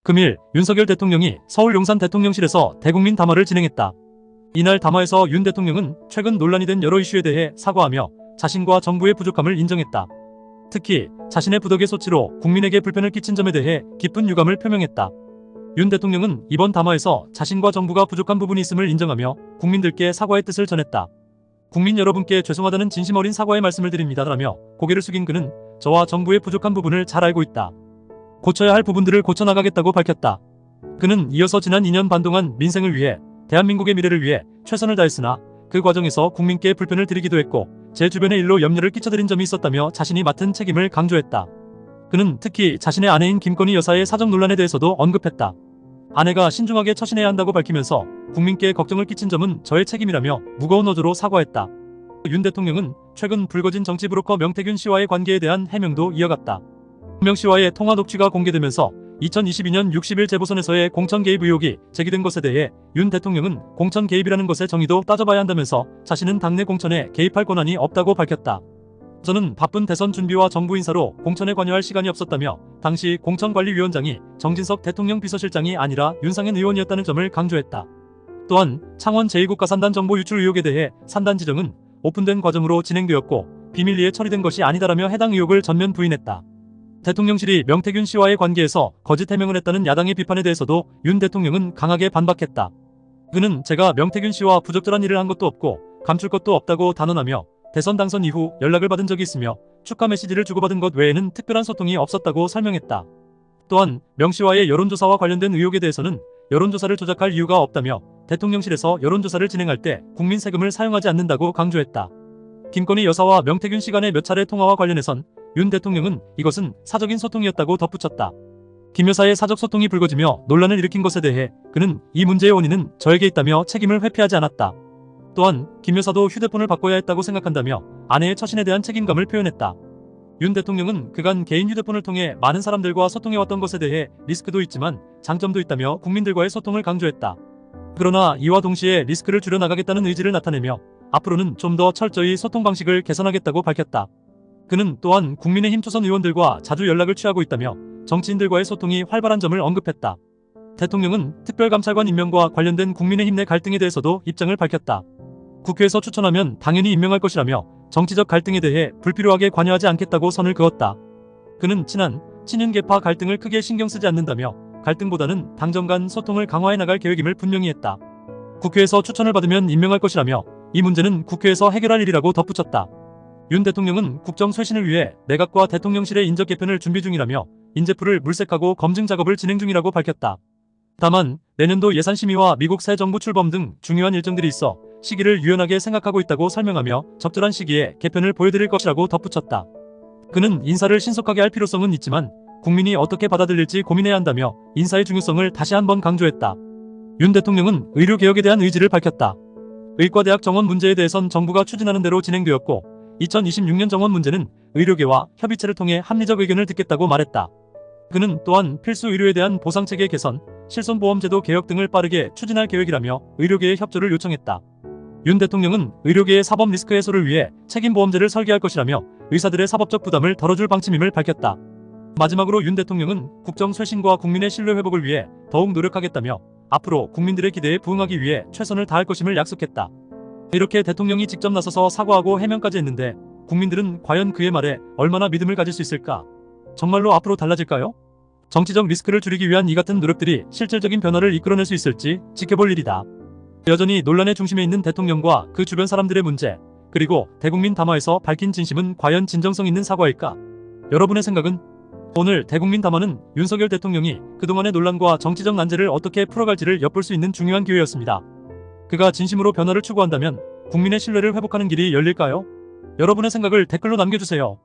금일 윤석열 대통령이 서울 용산 대통령실에서 대국민 담화를 진행했다. 이날 담화에서 윤 대통령은 최근 논란이 된 여러 이슈에 대해 사과하며 자신과 정부의 부족함을 인정했다. 특히 자신의 부덕의 소치로 국민에게 불편을 끼친 점에 대해 깊은 유감을 표명했다. 윤 대통령은 이번 담화에서 자신과 정부가 부족한 부분이 있음을 인정하며 국민들께 사과의 뜻을 전했다. 국민 여러분께 죄송하다는 진심 어린 사과의 말씀을 드립니다라며 고개를 숙인 그는 저와 정부의 부족한 부분을 잘 알고 있다. 고쳐야 할 부분들을 고쳐나가겠다고 밝혔다. 그는 이어서 지난 2년 반 동안 민생을 위해 대한민국의 미래를 위해 최선을 다했으나 그 과정에서 국민께 불편을 드리기도 했고 제 주변의 일로 염려를 끼쳐드린 점이 있었다며 자신이 맡은 책임을 강조했다. 그는 특히 자신의 아내인 김건희 여사의 사정 논란에 대해서도 언급했다. 아내가 신중하게 처신해야 한다고 밝히면서 국민께 걱정을 끼친 점은 저의 책임이라며 무거운 어조로 사과했다. 윤 대통령은 최근 불거진 정치 브로커 명태균 씨와의 관계에 대한 해명도 이어갔다. 명 씨와의 통화 녹취가 공개되면서 2022년 60일 재보선에서의 공천 개입 의혹이 제기된 것에 대해 윤 대통령은 공천 개입이라는 것의 정의도 따져봐야 한다면서 자신은 당내 공천에 개입할 권한이 없다고 밝혔다. 저는 바쁜 대선 준비와 정부 인사로 공천에 관여할 시간이 없었다며 당시 공천관리위원장이 정진석 대통령 비서실장이 아니라 윤상현 의원이었다는 점을 강조했다. 또한 창원 제2국가 산단 정보 유출 의혹에 대해 산단 지정은 오픈된 과정으로 진행되었고 비밀리에 처리된 것이 아니다라며 해당 의혹을 전면 부인했다. 대통령실이 명태균 씨와의 관계에서 거짓 해명을 했다는 야당의 비판에 대해서도 윤 대통령은 강하게 반박했다. 그는 제가 명태균 씨와 부적절한 일을 한 것도 없고 감출 것도 없다고 단언하며 대선 당선 이후 연락을 받은 적이 있으며 축하 메시지를 주고받은 것 외에는 특별한 소통이 없었다고 설명했다. 또한 명 씨와의 여론조사와 관련된 의혹에 대해서는 여론조사를 조작할 이유가 없다며 대통령실에서 여론조사를 진행할 때 국민 세금을 사용하지 않는다고 강조했다. 김건희 여사와 명태균 씨 간의 몇 차례 통화와 관련해선 윤 대통령은 이것은 사적인 소통이었다고 덧붙였다. 김 여사의 사적 소통이 불거지며 논란을 일으킨 것에 대해 그는 이 문제의 원인은 저에게 있다며 책임을 회피하지 않았다. 또한 김 여사도 휴대폰을 바꿔야 했다고 생각한다며 아내의 처신에 대한 책임감을 표현했다. 윤 대통령은 그간 개인 휴대폰을 통해 많은 사람들과 소통해왔던 것에 대해 리스크도 있지만 장점도 있다며 국민들과의 소통을 강조했다. 그러나 이와 동시에 리스크를 줄여나가겠다는 의지를 나타내며 앞으로는 좀 더 철저히 소통 방식을 개선하겠다고 밝혔다. 그는 또한 국민의힘 초선 의원들과 자주 연락을 취하고 있다며 정치인들과의 소통이 활발한 점을 언급했다. 대통령은 특별감찰관 임명과 관련된 국민의힘 내 갈등에 대해서도 입장을 밝혔다. 국회에서 추천하면 당연히 임명할 것이라며 정치적 갈등에 대해 불필요하게 관여하지 않겠다고 선을 그었다. 그는 친윤계파 갈등을 크게 신경 쓰지 않는다며 갈등보다는 당정 간 소통을 강화해 나갈 계획임을 분명히 했다. 국회에서 추천을 받으면 임명할 것이라며 이 문제는 국회에서 해결할 일이라고 덧붙였다. 윤 대통령은 국정 쇄신을 위해 내각과 대통령실의 인적 개편을 준비 중이라며 인재풀을 물색하고 검증 작업을 진행 중이라고 밝혔다. 다만 내년도 예산 심의와 미국 새 정부 출범 등 중요한 일정들이 있어 시기를 유연하게 생각하고 있다고 설명하며 적절한 시기에 개편을 보여드릴 것이라고 덧붙였다. 그는 인사를 신속하게 할 필요성은 있지만 국민이 어떻게 받아들일지 고민해야 한다며 인사의 중요성을 다시 한번 강조했다. 윤 대통령은 의료개혁에 대한 의지를 밝혔다. 의과대학 정원 문제에 대해선 정부가 추진하는 대로 진행되었고 2026년 정원 문제는 의료계와 협의체를 통해 합리적 의견을 듣겠다고 말했다. 그는 또한 필수 의료에 대한 보상체계 개선, 실손보험제도 개혁 등을 빠르게 추진할 계획이라며 의료계의 협조를 요청했다. 윤 대통령은 의료계의 사법 리스크 해소를 위해 책임보험제를 설계할 것이라며 의사들의 사법적 부담을 덜어줄 방침임을 밝혔다. 마지막으로 윤 대통령은 국정 쇄신과 국민의 신뢰 회복을 위해 더욱 노력하겠다며 앞으로 국민들의 기대에 부응하기 위해 최선을 다할 것임을 약속했다. 이렇게 대통령이 직접 나서서 사과하고 해명까지 했는데 국민들은 과연 그의 말에 얼마나 믿음을 가질 수 있을까? 정말로 앞으로 달라질까요? 정치적 리스크를 줄이기 위한 이 같은 노력들이 실질적인 변화를 이끌어낼 수 있을지 지켜볼 일이다. 여전히 논란의 중심에 있는 대통령과 그 주변 사람들의 문제, 그리고 대국민 담화에서 밝힌 진심은 과연 진정성 있는 사과일까? 여러분의 생각은? 오늘 대국민 담화는 윤석열 대통령이 그동안의 논란과 정치적 난제를 어떻게 풀어갈지를 엿볼 수 있는 중요한 기회였습니다. 그가 진심으로 변화를 추구한다면 국민의 신뢰를 회복하는 길이 열릴까요? 여러분의 생각을 댓글로 남겨주세요.